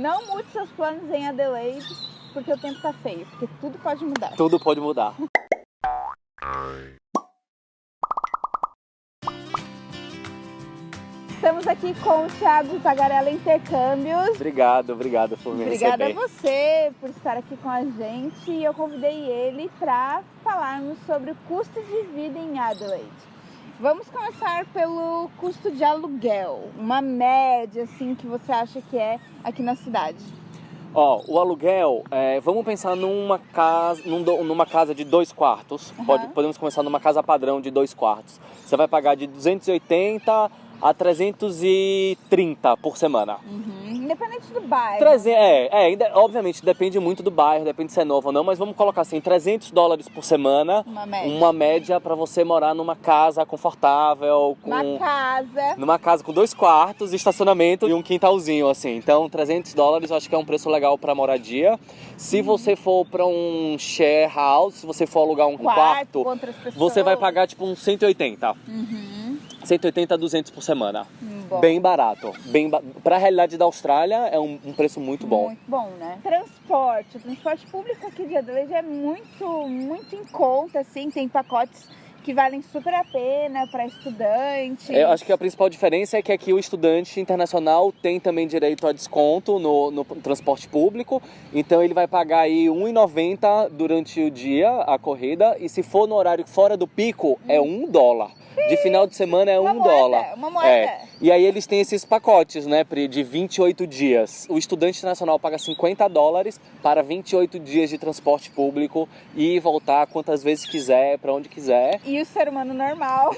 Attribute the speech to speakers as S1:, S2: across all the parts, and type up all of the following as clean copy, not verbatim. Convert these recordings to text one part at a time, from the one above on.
S1: Não mude seus planos em Adelaide, porque o tempo tá feio, porque tudo pode mudar.
S2: Tudo pode mudar.
S1: Estamos aqui com o Thiago Tagarela Intercâmbios.
S2: Obrigado por me
S1: Obrigada
S2: receber.
S1: a você por estar aqui com a gente, e eu convidei ele para falarmos sobre o custo de vida em Adelaide. Vamos começar pelo custo de aluguel, uma média assim que você acha que é aqui na cidade.
S2: Ó, o aluguel, vamos pensar numa casa de 2 quartos. Podemos começar numa casa padrão de 2 quartos. Você vai pagar de 280 a 330 por semana.
S1: Independente do bairro.
S2: Obviamente depende muito do bairro, depende se é novo ou não, mas vamos colocar assim, $300 por semana. Uma média para você morar numa casa confortável. Numa casa com 2 quartos, estacionamento e um quintalzinho, assim. Então, $300 eu acho que é um preço legal para moradia. Se você for para um share house, se você for alugar um quarto, você vai pagar tipo uns 180. 180 a 200 por semana. Bem barato. Para a realidade da Austrália é um preço muito bom.
S1: Muito bom, né? O transporte público aqui de Adelaide é muito em conta, assim. Tem pacotes que valem super a pena para estudantes.
S2: Eu acho que a principal diferença é que aqui o estudante internacional tem também direito a desconto no transporte público. Então ele vai pagar aí $1,90 durante o dia a corrida, e se for no horário fora do pico é $1. De final de semana é $1.
S1: Uma moeda.
S2: E aí eles têm esses pacotes, né, Pri, de 28 dias. O estudante internacional paga $50 para 28 dias de transporte público e voltar quantas vezes quiser, para onde quiser.
S1: E o ser humano normal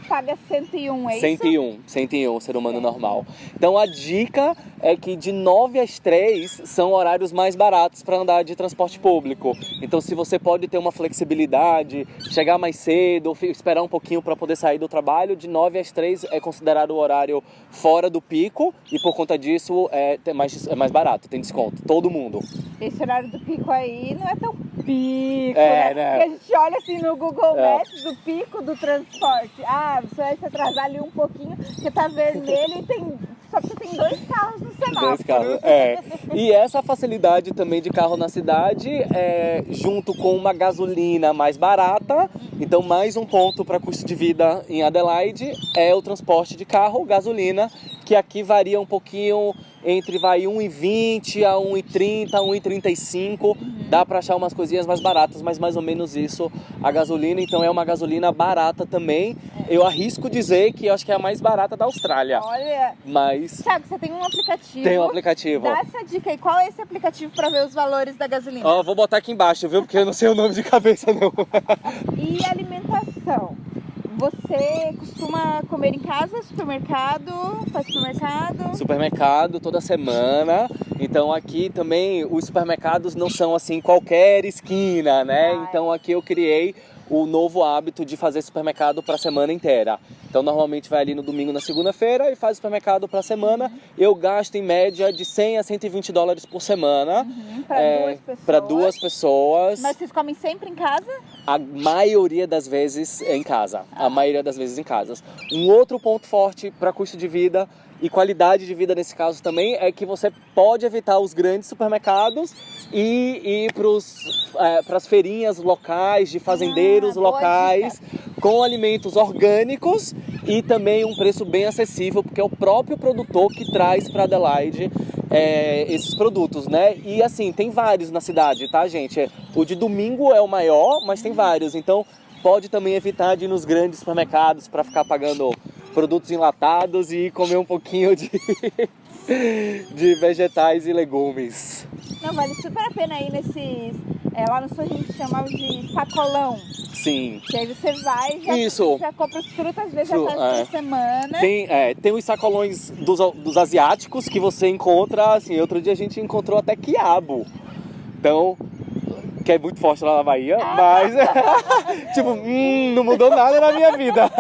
S1: paga 101, é isso?
S2: 101, o ser humano normal. Então a dica é que de 9 às 3 são horários mais baratos para andar de transporte público. Então se você pode ter uma flexibilidade, chegar mais cedo, esperar um pouquinho para poder sair do trabalho, de 9 às 3 é considerado o horário fora do pico, e por conta disso é mais barato, tem desconto, todo mundo.
S1: Esse horário do pico aí não é tão pico,
S2: né?
S1: Porque a gente olha assim no Google Maps do pico do transporte. Você vai se atrasar ali um pouquinho, porque tá vermelho e só porque tem 2 carros no semáforo.
S2: 2 carros, E essa facilidade também de carro na cidade, junto com uma gasolina mais barata, então mais um ponto para custo de vida em Adelaide é o transporte de carro, gasolina, que aqui varia um pouquinho entre $1,20 a $1,30, $1,35. Dá para achar umas coisinhas mais baratas, mas mais ou menos isso a gasolina. Então é uma gasolina barata também. Eu arrisco dizer que eu acho que é a mais barata da Austrália.
S1: Olha,
S2: mas
S1: Thiago, você tem um aplicativo.
S2: Tem um aplicativo.
S1: Dá essa dica aí. Qual é esse aplicativo para ver os valores da gasolina?
S2: Vou botar aqui embaixo, viu? Porque eu não sei o nome de cabeça, não.
S1: E alimentação? Você costuma comer em casa, supermercado, faz supermercado?
S2: Supermercado toda semana. Então aqui também os supermercados não são assim qualquer esquina, né? Então aqui eu criei o novo hábito de fazer supermercado para a semana inteira. Então normalmente vai ali no domingo, na segunda-feira, e faz supermercado para a semana. Eu gasto em média de $100 a $120 por semana. Para 2 pessoas.
S1: Mas vocês comem sempre em casa?
S2: A maioria das vezes é em casa. A maioria das vezes em casa. Um outro ponto forte para custo de vida e qualidade de vida nesse caso também é que você pode evitar os grandes supermercados e ir para as feirinhas locais, de fazendeiros locais, com alimentos orgânicos e também um preço bem acessível, porque é o próprio produtor que traz para Adelaide esses produtos, né? E assim, tem vários na cidade, tá, gente? O de domingo é o maior, mas tem vários. Então pode também evitar de ir nos grandes supermercados para ficar pagando produtos enlatados e comer um pouquinho de vegetais e legumes.
S1: Não, vale super a pena ir nesses... lá no sul a gente chamava de sacolão.
S2: Sim.
S1: Que aí você vai e já compra as frutas, às vezes já faz por semana.
S2: Tem os sacolões dos asiáticos que você encontra, assim, outro dia a gente encontrou até quiabo. Então, que é muito forte lá na Bahia, mas tipo, não mudou nada na minha vida.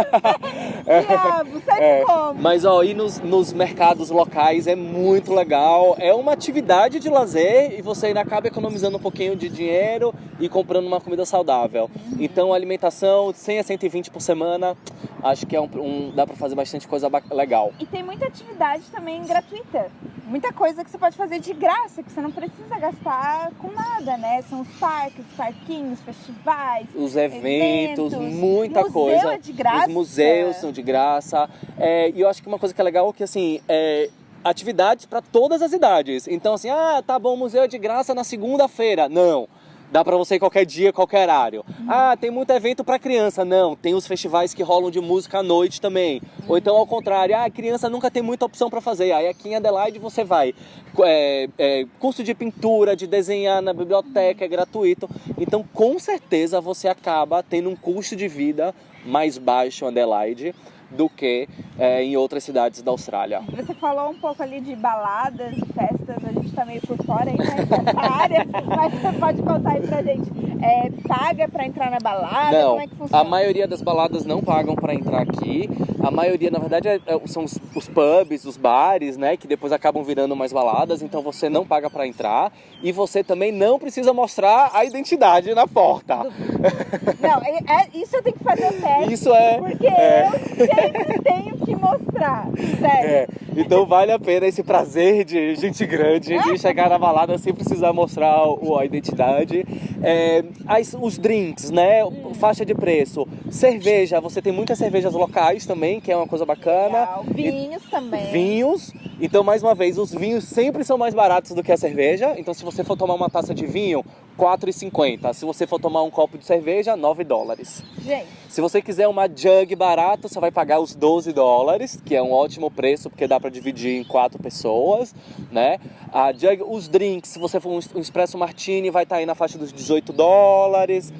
S1: Quiabo, sabe como?
S2: Mas ir nos mercados locais é muito legal, é uma atividade de lazer e você ainda acaba economizando um pouquinho de dinheiro e comprando uma comida saudável. Então a alimentação de 100 a 120 por semana, acho que dá pra fazer bastante coisa legal.
S1: E tem muita atividade também gratuita muita coisa que você pode fazer de graça, que você não precisa gastar com nada, né? São os parques, parquinhos, festivais,
S2: os eventos, muita
S1: museu
S2: coisa.
S1: É de graça.
S2: Os museus são de graça. E eu acho que uma coisa que é legal é que, assim, atividades para todas as idades. Então, assim, tá bom, o museu é de graça na segunda-feira. Não. Dá pra você ir qualquer dia, qualquer horário. Tem muito evento pra criança. Não, tem os festivais que rolam de música à noite também. Ou então, ao contrário, a criança nunca tem muita opção pra fazer. Aí aqui em Adelaide você vai. Curso de pintura, de desenhar na biblioteca, é gratuito. Então, com certeza, você acaba tendo um custo de vida mais baixo em Adelaide do que em outras cidades da Austrália.
S1: Você falou um pouco ali de baladas, festas, a gente tá meio por fora aí, né, dessa área, mas você pode contar aí pra gente. Paga pra entrar na balada?
S2: Não,
S1: como é que funciona?
S2: A maioria das baladas não pagam pra entrar aqui. A maioria, na verdade, são os pubs, os bares, né, que depois acabam virando mais baladas, então você não paga pra entrar e você também não precisa mostrar a identidade na porta.
S1: Não, isso eu tenho que fazer o teste.
S2: Isso
S1: porque eu sempre tenho que mostrar, sério.
S2: Então vale a pena esse prazer de gente grande, de chegar na balada sem precisar mostrar a identidade. Os drinks, né? Faixa de preço. Cerveja, você tem muitas cervejas locais também, que é uma coisa bacana.
S1: Legal. Vinhos também.
S2: Vinhos. Então, mais uma vez, os vinhos sempre são mais baratos do que a cerveja. Então, se você for tomar uma taça de vinho, $4,50. Se você for tomar um copo de cerveja, $9.
S1: Gente.
S2: Se você quiser uma jug barata, você vai pagar os $12, que é um ótimo preço, porque dá para dividir em 4 pessoas, né? A jug, os drinks, se você for um espresso martini, vai estar aí na faixa dos $18.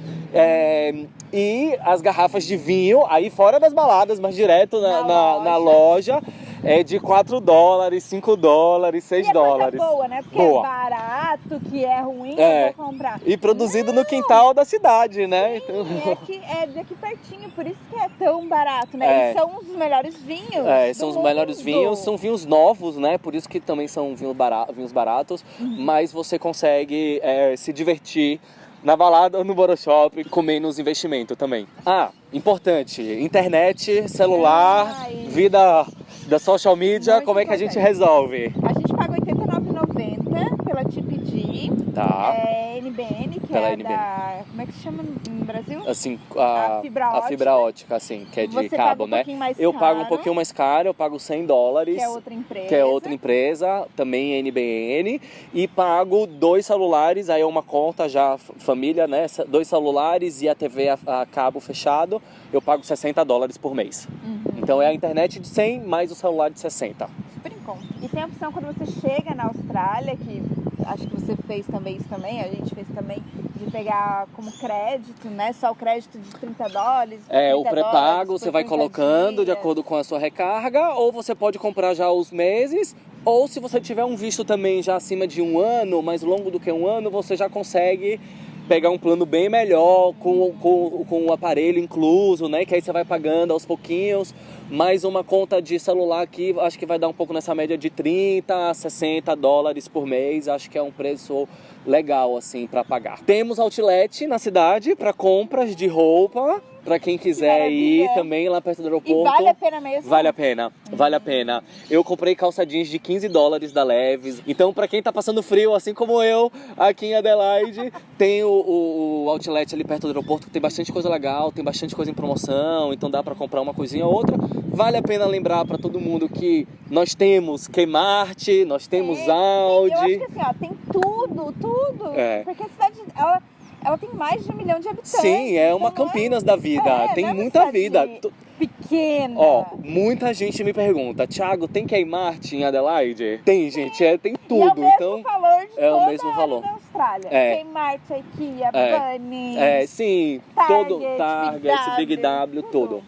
S2: E as garrafas de vinho, aí fora das baladas, mas direto na loja, é de $4, $5, $6.
S1: E boa, né? Porque
S2: boa.
S1: É barato, que é ruim, eu vou comprar.
S2: E produzido no quintal da cidade, né?
S1: Então... é daqui pertinho, por isso que é tão barato, né? E são os melhores vinhos.
S2: São os melhores vinhos, são vinhos novos, né? Por isso que também são vinhos baratos, mas você consegue se divertir na balada ou no Boroshop, com menos investimento também. Importante, internet, celular, vida da social media,
S1: muito
S2: como é que a gente resolve?
S1: A gente paga R$89,90 pela TPG,
S2: Tá.
S1: NBN, que
S2: Pela
S1: é
S2: NBN.
S1: da... Como é que se chama no Brasil?
S2: Assim,
S1: A
S2: fibra ótica, assim, que é de
S1: Você
S2: cabo,
S1: paga um
S2: né?
S1: pouquinho mais
S2: Eu pago um
S1: caro,
S2: pouquinho mais caro, eu pago $100.
S1: que é outra empresa.
S2: Também NBN, e pago 2 celulares, aí é uma conta já família, né? 2 celulares e a TV a cabo fechado, eu pago $60 por mês. Então é a internet de 100 mais o celular de 60.
S1: Super em conta. E tem a opção quando você chega na Austrália, que acho que você fez também isso também, a gente fez também, de pegar como crédito, né? Só o crédito de $30.
S2: O pré-pago você vai colocando
S1: dias.
S2: de acordo com a sua recarga, ou você pode comprar já os meses, ou se você tiver um visto também já acima de 1 ano, mais longo do que 1 ano, você já consegue pegar um plano bem melhor, com o aparelho incluso, né? Que aí você vai pagando aos pouquinhos. Mais uma conta de celular aqui, acho que vai dar um pouco nessa média de $30 a $60 por mês. Acho que é um preço legal, assim, para pagar. Temos outlet na cidade para compras de roupa, para quem quiser ir também lá perto do aeroporto.
S1: E vale a pena mesmo?
S2: Vale a pena, vale a pena. Eu comprei calça jeans de $15 da Levi's. Então, para quem tá passando frio, assim como eu, aqui em Adelaide, tem o outlet ali perto do aeroporto, que tem bastante coisa legal, tem bastante coisa em promoção, então dá para comprar uma coisinha ou outra. Vale a pena lembrar para todo mundo que nós temos Kmart, nós temos Audi.
S1: Eu acho que assim, tem tudo. Porque a cidade, ela tem mais de 1 milhão de habitantes.
S2: Sim, é uma Campinas da vida, tem muita vida.
S1: Pequena.
S2: Muita gente me pergunta, Thiago, tem Kmart em Adelaide? Tem, gente, tem tudo.
S1: E é o mesmo valor de toda
S2: o mesmo
S1: a
S2: valor.
S1: área da Austrália. Kmart, IKEA, Bunnings,
S2: sim, Target, Big W, tudo.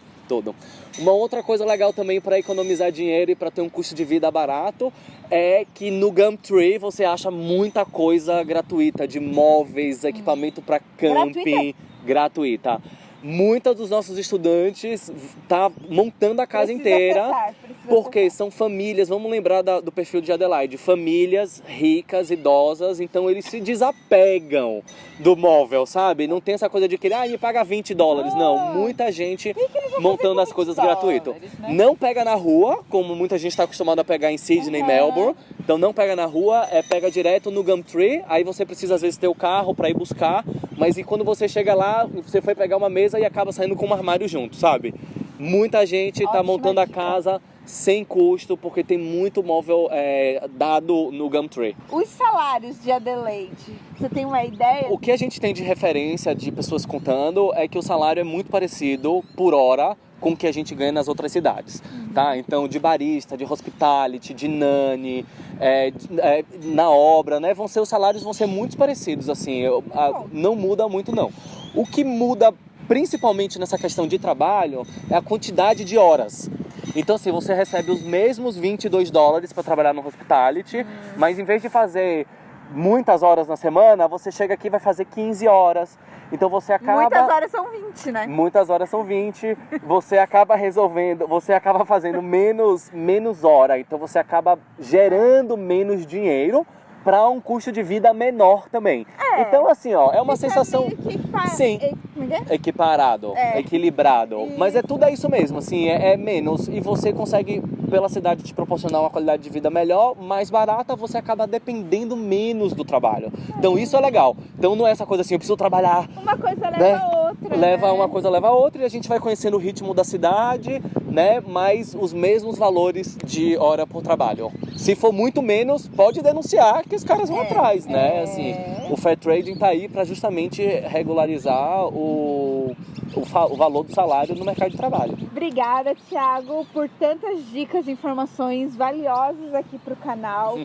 S2: Uma outra coisa legal também para economizar dinheiro e para ter um custo de vida barato é que no Gumtree você acha muita coisa gratuita, de móveis, equipamento para camping, gratuita. Muitos dos nossos estudantes tá montando a casa inteira. Porque são famílias, vamos lembrar do perfil de Adelaide, famílias ricas, idosas, então eles se desapegam do móvel, sabe? Não tem essa coisa de que, me paga $20. Não, muita gente montando as coisas gratuito.
S1: Né?
S2: Não pega na rua, como muita gente está acostumada a pegar em Sydney e Melbourne. Então não pega na rua, pega direto no Gumtree, aí você precisa às vezes ter o carro para ir buscar, mas e quando você chega lá, você foi pegar uma mesa e acaba saindo com um armário junto, sabe? Muita gente está montando a casa sem custo, porque tem muito móvel dado no Gumtree.
S1: Os salários de Adelaide, você tem uma ideia?
S2: O que a gente tem de referência de pessoas contando é que o salário é muito parecido por hora com o que a gente ganha nas outras cidades, tá? Então, de barista, de hospitality, de nanny, na obra, né? Os salários vão ser muito parecidos, assim, não muda muito, não. O que muda, principalmente nessa questão de trabalho, é a quantidade de horas. Então, assim, você recebe os mesmos $22 para trabalhar no hospitality, mas em vez de fazer muitas horas na semana, você chega aqui e vai fazer 15 horas. Então você acaba...
S1: Muitas horas são 20, né?
S2: Muitas horas são 20. Você acaba você acaba fazendo menos hora. Então você acaba gerando menos dinheiro para um custo de vida menor também. Então, assim, ó, é uma sensação... Sim, equiparado, equilibrado.
S1: Isso.
S2: Mas tudo isso mesmo, assim, é menos. E você consegue, pela cidade, te proporcionar uma qualidade de vida melhor, mais barata, você acaba dependendo menos do trabalho. Então, isso é legal. Então, não é essa coisa assim, eu preciso trabalhar...
S1: Uma coisa leva a outra,
S2: Uma coisa leva a outra e a gente vai conhecendo o ritmo da cidade, né? Mas os mesmos valores de hora por trabalho. Se for muito menos, pode denunciar que os caras vão atrás, né? Assim, o Fair Trading tá aí para justamente regularizar o valor do salário no mercado de trabalho.
S1: Obrigada, Thiago, por tantas dicas e informações valiosas aqui pro canal.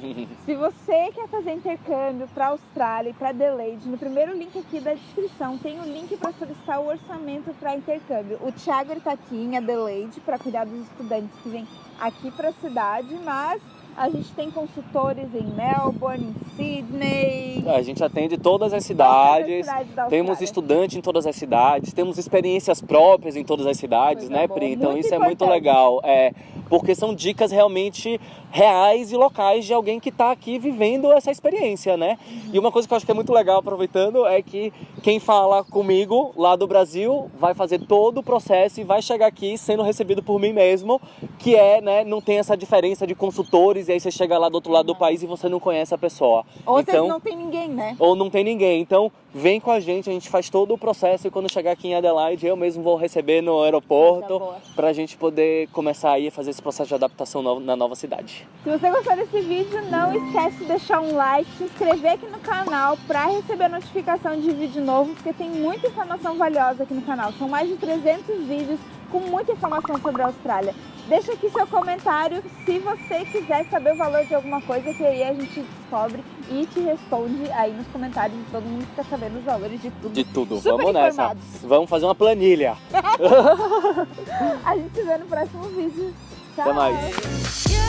S1: Se você quer fazer intercâmbio para Austrália e para Adelaide, no primeiro link aqui da descrição tem o link para solicitar o orçamento para intercâmbio. O Thiago está aqui em Adelaide para cuidar dos estudantes que vêm aqui para a cidade, mas a gente tem consultores em Melbourne, em Sydney.
S2: A gente atende todas as cidades, temos estudante em todas as cidades, temos experiências próprias em todas as cidades, né, Pri? Então isso é muito legal, porque são dicas realmente reais e locais de alguém que está aqui vivendo essa experiência, né? E uma coisa que eu acho que é muito legal, aproveitando, é que quem fala comigo lá do Brasil vai fazer todo o processo e vai chegar aqui sendo recebido por mim mesmo, que né, não tem essa diferença de consultores, e aí você chega lá do outro lado do país e você não conhece a pessoa.
S1: Ou então, não tem ninguém, né?
S2: Ou não tem ninguém. Então, vem com a gente faz todo o processo e quando chegar aqui em Adelaide, eu mesmo vou receber no aeroporto pra gente poder começar aí a fazer esse processo de adaptação na nova cidade.
S1: Se você gostou desse vídeo, não esquece de deixar um like, se inscrever aqui no canal pra receber a notificação de vídeo novo, porque tem muita informação valiosa aqui no canal. São mais de 300 vídeos com muita informação sobre a Austrália. Deixa aqui seu comentário se você quiser saber o valor de alguma coisa, que aí a gente descobre e te responde aí nos comentários. Todo mundo fica sabendo os valores de tudo.
S2: De tudo.
S1: Super
S2: Vamos nessa. Vamos fazer uma planilha.
S1: A gente se vê no próximo vídeo. Tchau.
S2: Até mais.